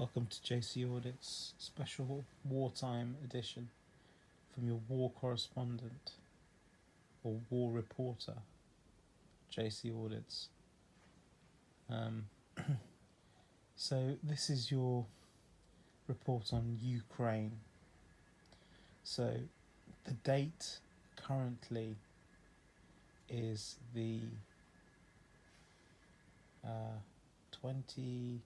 Welcome to JC Audit's special wartime edition from your war correspondent or war reporter, JC Audits. So this is your report on Ukraine. So the date currently is the 20.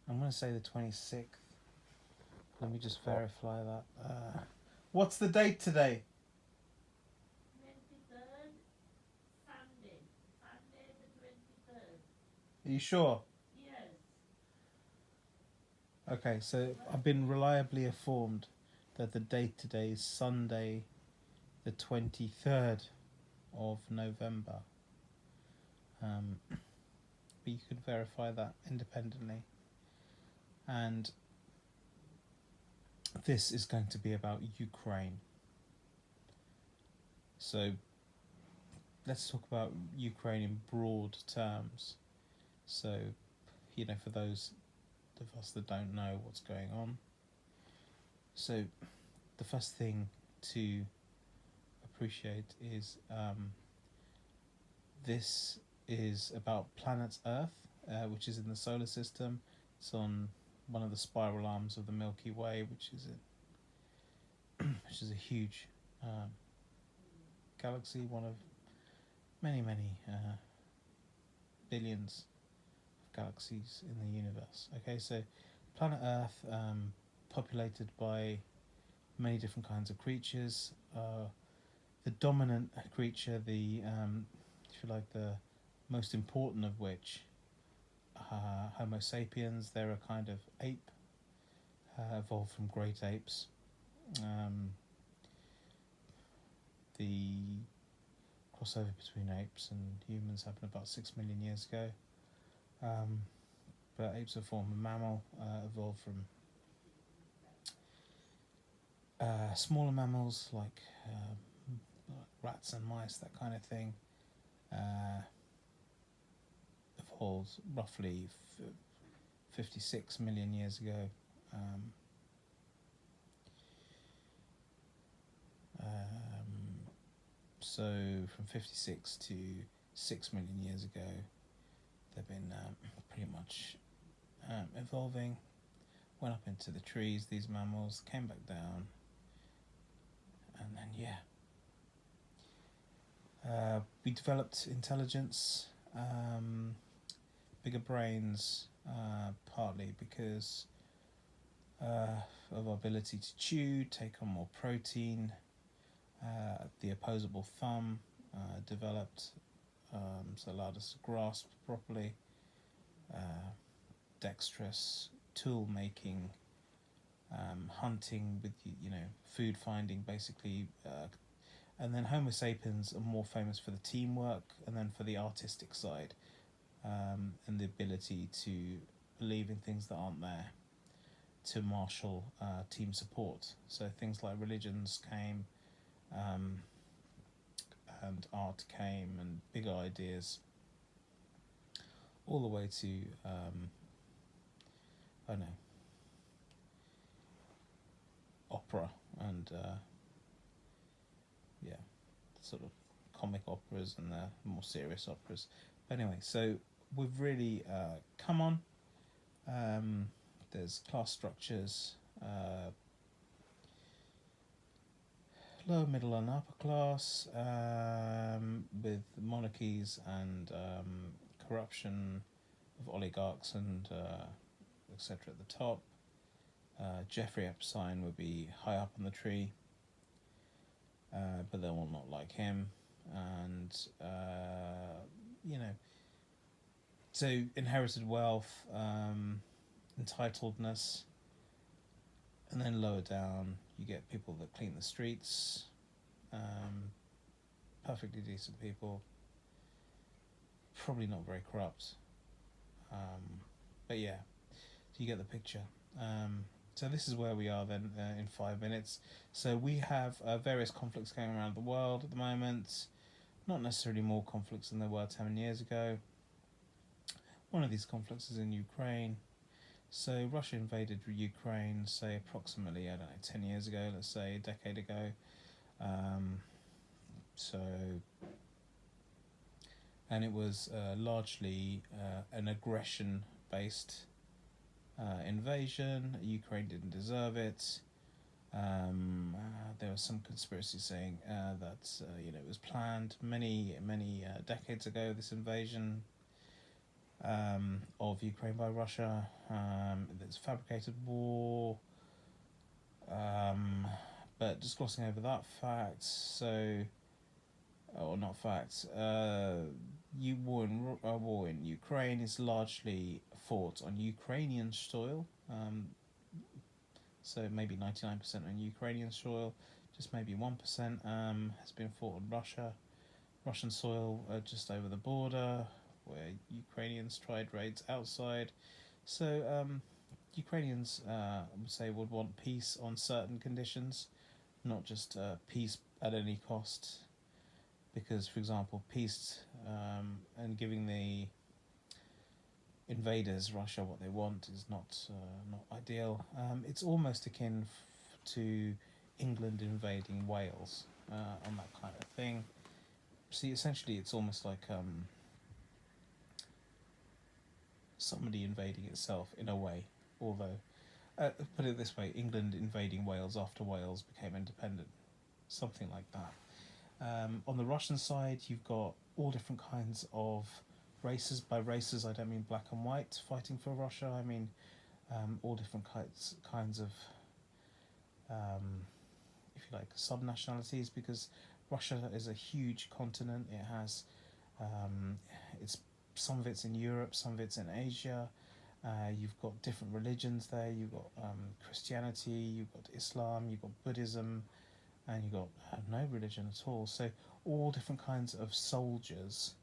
I'm going to say the 26th. Let me just verify that. What's the date today? 23rd, Sunday the 23rd. Are you sure? Yes. Okay, so I've been reliably informed that the date today is Sunday, the 23rd of November. But you could verify that independently. And this is going to be about Ukraine. So let's talk about Ukraine in broad terms. So, for those of us that don't know what's going on. So the first thing to appreciate is this is about planet Earth, which is in the solar system. It's on one of the spiral arms of the Milky Way, which is a huge galaxy, one of many billions of galaxies in the universe. Okay, so planet Earth, populated by many different kinds of creatures. The dominant creature, if you like, the most important of which, Homo sapiens. They're a kind of ape, evolved from great apes. The crossover between apes and humans happened about 6 million years ago. But apes are a form of mammal, evolved from smaller mammals like rats and mice, that kind of thing. Evolved roughly 56 million years ago. So from 56 to 6 million years ago, they've been pretty much evolving. Went up into the trees, these mammals, came back down, and then we developed intelligence, bigger brains, partly because of our ability to chew, take on more protein. The opposable thumb developed, so allowed us to grasp properly. Dexterous tool making, hunting with food finding basically, and then Homo sapiens are more famous for the teamwork and then for the artistic side, and the ability to believe in things that aren't there, to marshal team support. So things like religions came, and art came, and big ideas, all the way to opera and sort of comic operas and the more serious operas. But anyway, so we've really come on. There's class structures, lower, middle and upper class, with monarchies and corruption of oligarchs and etc. at the top. Jeffrey Epstein would be high up on the tree, but they will not like him, and so inherited wealth, entitledness, and then lower down you get people that clean the streets, perfectly decent people, probably not very corrupt, but yeah, so you get the picture. So this is where we are then in 5 minutes. So we have various conflicts going around the world at the moment, not necessarily more conflicts than there were 10 years ago. One of these conflicts is in Ukraine. So Russia invaded Ukraine, say approximately, I don't know, 10 years ago, let's say a decade ago. Um, so, and it was largely an aggression-based invasion. Ukraine didn't deserve it. There was some conspiracy saying that it was planned many decades ago. This invasion of Ukraine by Russia. It's fabricated war. But just glossing over that fact, or not facts, war in Ukraine is largely fought on Ukrainian soil. So maybe 99% on Ukrainian soil, just maybe 1% has been fought on Russian soil, just over the border, where Ukrainians tried raids outside. So Ukrainians would say would want peace on certain conditions, not just peace at any cost. Because, for example, peace and giving the invaders Russia what they want is not ideal. It's almost akin to England invading Wales on that kind of thing. See, essentially, it's almost like somebody invading itself in a way. Although, put it this way, England invading Wales after Wales became independent, something like that. On the Russian side, you've got all different kinds of races. By races, I don't mean black and white fighting for Russia. I mean all different kinds of, if you like, sub-nationalities, because Russia is a huge continent. It has, it's some of it's in Europe, some of it's in Asia. You've got different religions there. You've got Christianity, you've got Islam, you've got Buddhism, and you've got no religion at all. So all different kinds of soldiers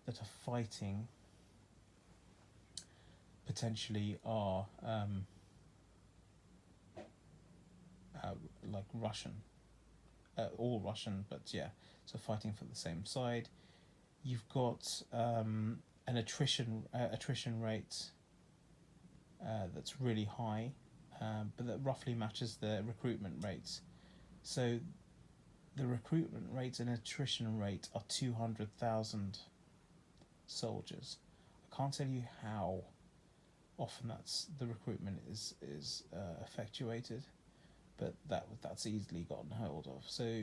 that are fighting potentially are like Russian, all Russian, but yeah, so fighting for the same side. You've got an attrition rate that's really high, but that roughly matches the recruitment rates. So the recruitment rate and attrition rate are 200,000 soldiers. I can't tell you how often the recruitment is effectuated, but that's easily gotten hold of. So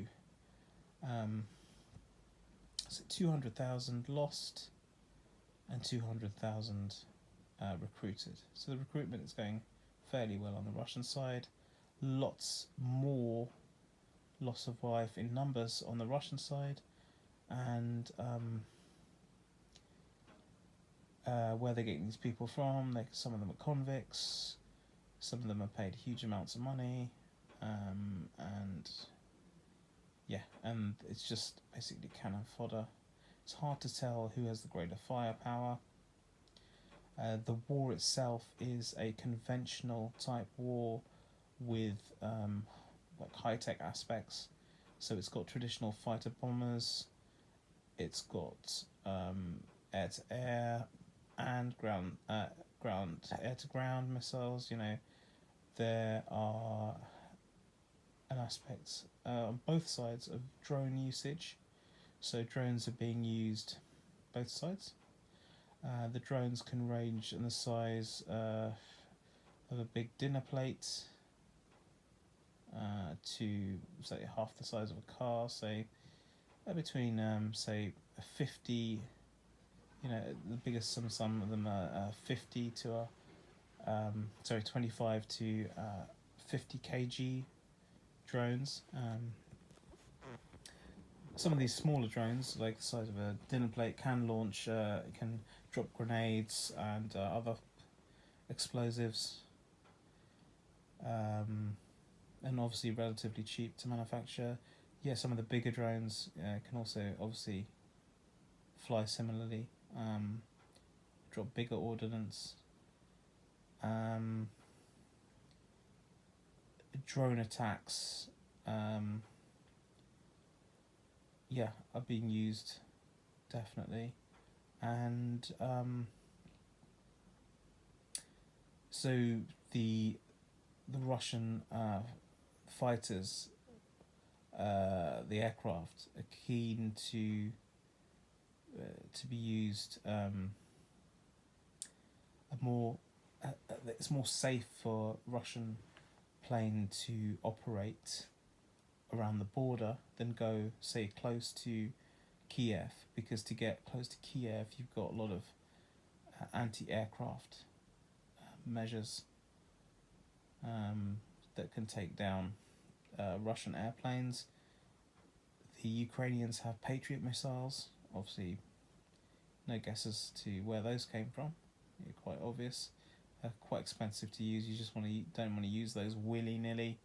200,000 lost and 200,000 recruited. So the recruitment is going fairly well on the Russian side. Lots more loss of life in numbers on the Russian side, and where they're getting these people from, some of them are convicts, some of them are paid huge amounts of money, and it's just basically cannon fodder. It's hard to tell who has the greater firepower. The war itself is a conventional type war with like high-tech aspects. So it's got traditional fighter bombers, it's got air-to-air and ground air-to-ground missiles. There are an aspect on both sides of drone usage. So drones are being used both sides. The drones can range in the size of a big dinner plate to say half the size of a car, say between say 50, the biggest, some of them are 50 to 25 to 50 kg drones. Some of these smaller drones, like the size of a dinner plate, can launch, can drop grenades and other explosives, and obviously relatively cheap to manufacture. Yeah, some of the bigger drones can also obviously fly similarly, drop bigger ordnance. Drone attacks are being used, definitely. And So the Russian fighters, the aircraft, are keen to be used it's more safe for Russian plane to operate around the border than go, say, close to Kiev, because to get close to Kiev you've got a lot of anti-aircraft measures that can take down Russian airplanes. The Ukrainians have Patriot missiles. Obviously, no guesses to where those came from. Quite obvious. Quite expensive to use. You just don't want to use those willy-nilly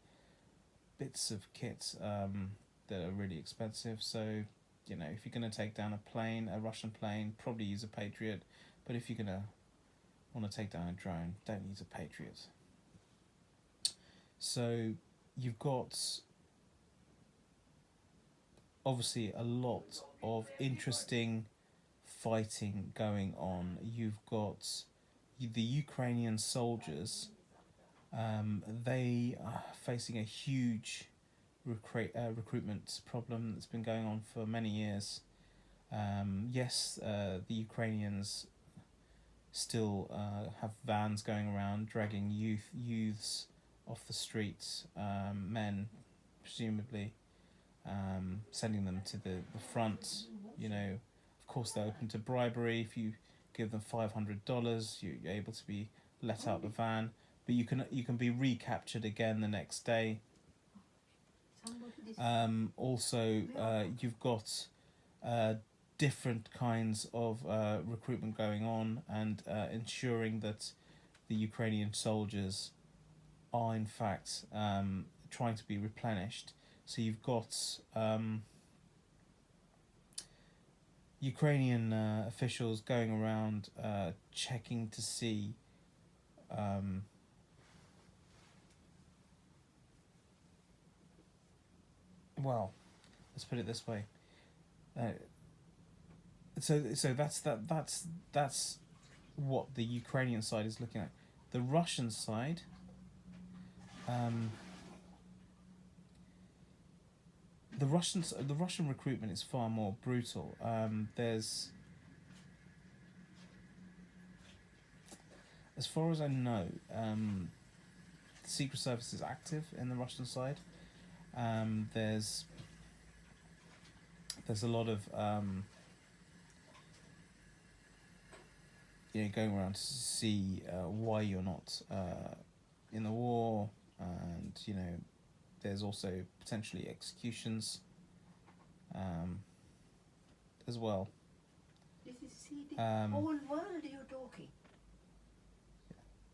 bits of kit that are really expensive. So, if you're going to take down a Russian plane, probably use a Patriot. But if you're going to want to take down a drone, don't use a Patriot. So you've got obviously a lot of interesting fighting going on. You've got the Ukrainian soldiers. They are facing a huge recruitment problem that's been going on for many years. Yes, the Ukrainians still have vans going around dragging youths off the streets, men presumably, sending them to the front. Of course they're open to bribery. If you give them $500, you're able to be let out the van, but you can be recaptured again the next day. Also, you've got different kinds of recruitment going on, and ensuring that the Ukrainian soldiers are in fact trying to be replenished. So you've got Ukrainian officials going around checking to see well, let's put it this way. So that's what the Ukrainian side is looking at. The Russian side, the Russian recruitment is far more brutal. There's, as far as I know, the Secret Service is active in the Russian side. There's a lot of going around to see why you're not in the war, and there's also potentially executions as well. This is see the whole world you're talking.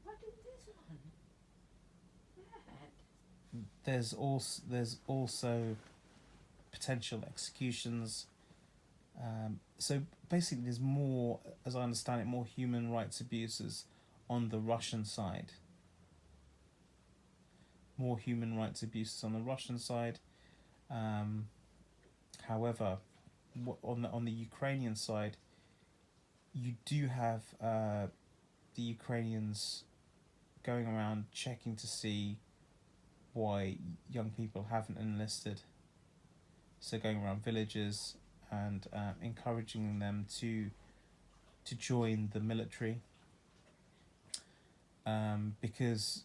What is this one? Bad. There's also potential executions. So basically, there's more, as I understand it, more human rights abuses on the Russian side. More human rights abuses on the Russian side. However, on the Ukrainian side, you do have the Ukrainians going around checking to see why young people haven't enlisted. So going around villages and encouraging them to join the military, because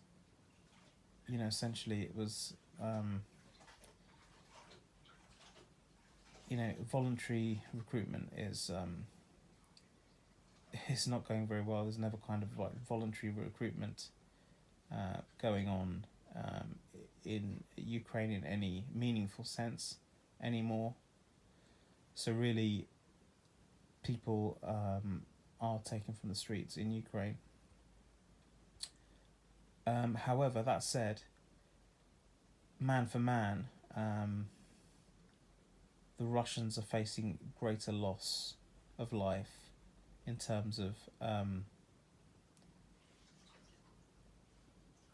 essentially it was voluntary recruitment is not going very well. There's never kind of voluntary recruitment going on in Ukraine in any meaningful sense anymore. So really, people are taken from the streets in Ukraine. However, that said, man for man, the Russians are facing greater loss of life in terms of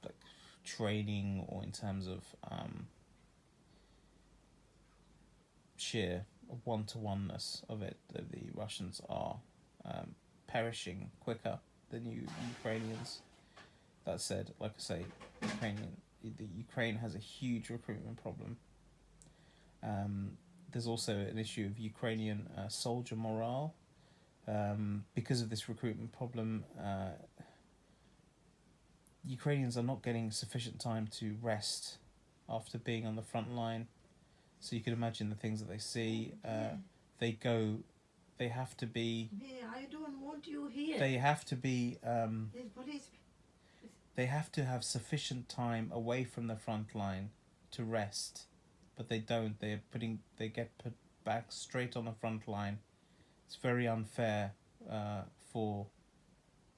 like training, or in terms of sheer one-to-oneness of it. That the Russians are perishing quicker than Ukrainians. that said, like I say, Ukraine has a huge recruitment problem. There's also an issue of Ukrainian soldier morale. Because of this recruitment problem, Ukrainians are not getting sufficient time to rest after being on the front line. So you can imagine the things that they see. They have to be. I don't want you here. They have to be. There's police. They have to have sufficient time away from the front line to rest, but they don't. They get put back straight on the front line. It's very unfair for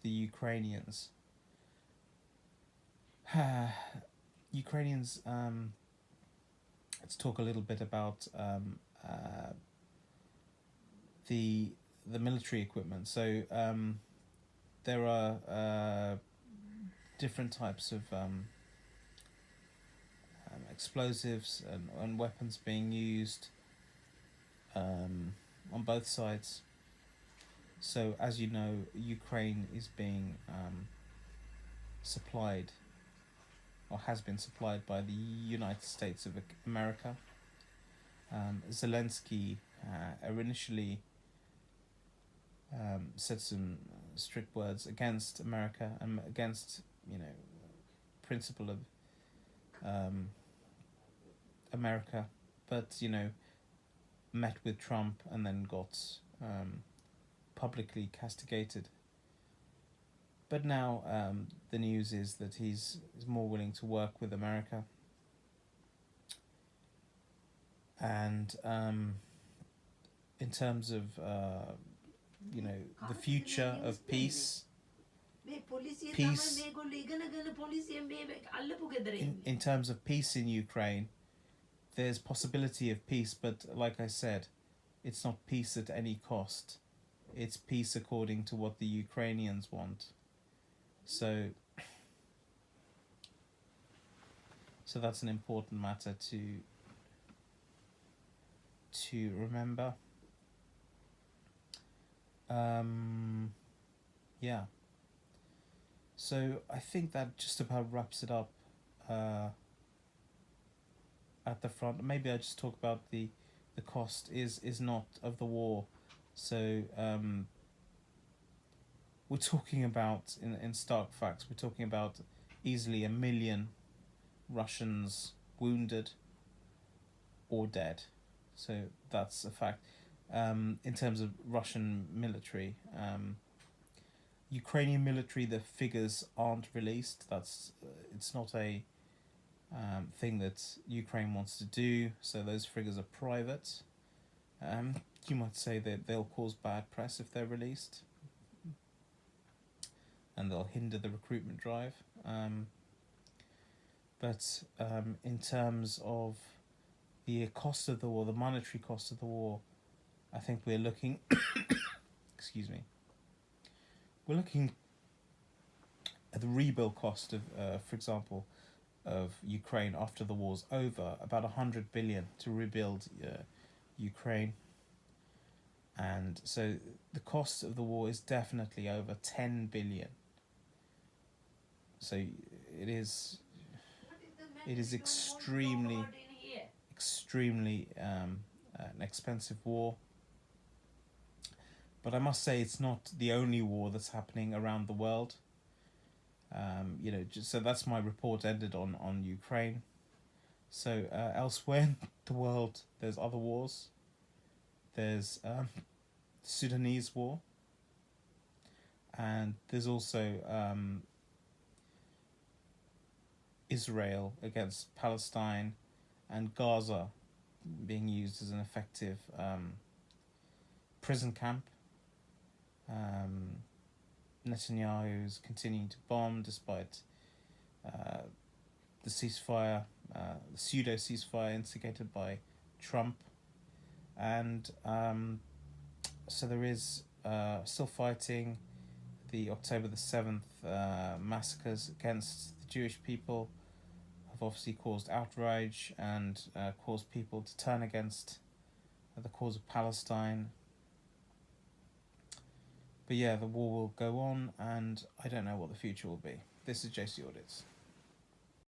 the Ukrainians. Ukrainians. Let's talk a little bit about the military equipment. So there are different types of explosives and weapons being used on both sides. So as you know, Ukraine is being supplied, or has been supplied, by the United States of America. Zelensky initially said some strict words against America and against, principle of America, but met with Trump and then got publicly castigated. But now the news is that he's more willing to work with America. And in terms of the future of peace, in terms of peace in Ukraine, there's possibility of peace, but like I said, it's not peace at any cost. It's peace according to what the Ukrainians want. So that's an important matter to remember. Yeah. So I think that just about wraps it up at the front. Maybe I just talk about the cost is not of the war. So we're talking about, in stark facts, we're talking about easily 1 million Russians wounded or dead. So that's a fact. In terms of Russian military, Ukrainian military, the figures aren't released. It's not a thing that Ukraine wants to do. So those figures are private. You might say that they'll cause bad press if they're released, and they'll hinder the recruitment drive. But in terms of the cost of the war, the monetary cost of the war, I think we're looking excuse me, we're looking at the rebuild cost of, for example, of Ukraine after the war's over, about 100 billion to rebuild Ukraine. And so the cost of the war is definitely over 10 billion. So it is extremely an expensive war. But I must say it's not the only war that's happening around the world. So that's my report ended on Ukraine. So elsewhere in the world, there's other wars. There's the Sudanese war, and there's also Israel against Palestine, and Gaza being used as an effective prison camp. Netanyahu's continuing to bomb despite the ceasefire, the pseudo ceasefire instigated by Trump. And so there is still fighting. The October the 7th massacres against the Jewish people have obviously caused outrage and caused people to turn against the cause of Palestine. But yeah, the war will go on, and I don't know what the future will be. This is JC Audits.